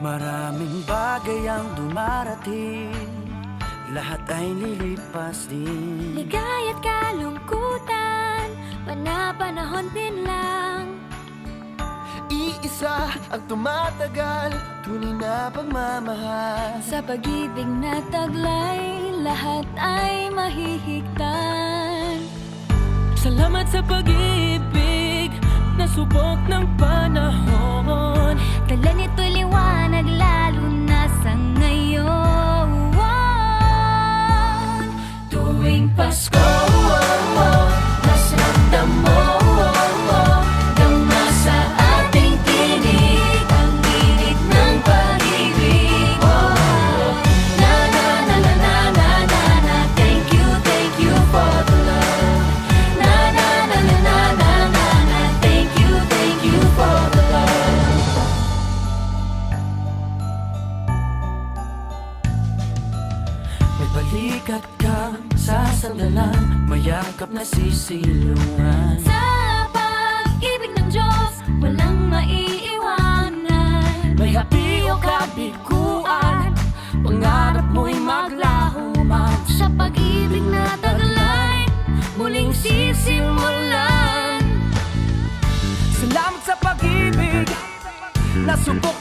Maraming bagay ang dumarating, lahat ay lilipas din. Ligaya't kalungkutan, panapanahon din lang. Iisa ang tumatagal, tunay na pagmamahal. Sa pag-ibig na taglay, lahat ay mahihigtan. Salamat sa pag-ibig, nasubok ng panahon. Dala nito'y liwanag, lalo na sa ngayon. Tuwing Pasko, mas ramdam mo, dama sa ating tinig ang init ng pag-ibig. Na na na na na na na na, thank you for the love. Na na na na na na na na, thank you for the love. May balikat kang sasandalan, mayakap na sisilungan. Sa pag-ibig ng Diyos, walang maiiwanan. May hapi o kabiguan, pangarap mo'y maglaho man. Sa pag-ibig na taglay, muling sisimulan. Salamat sa pag-ibig, nasubok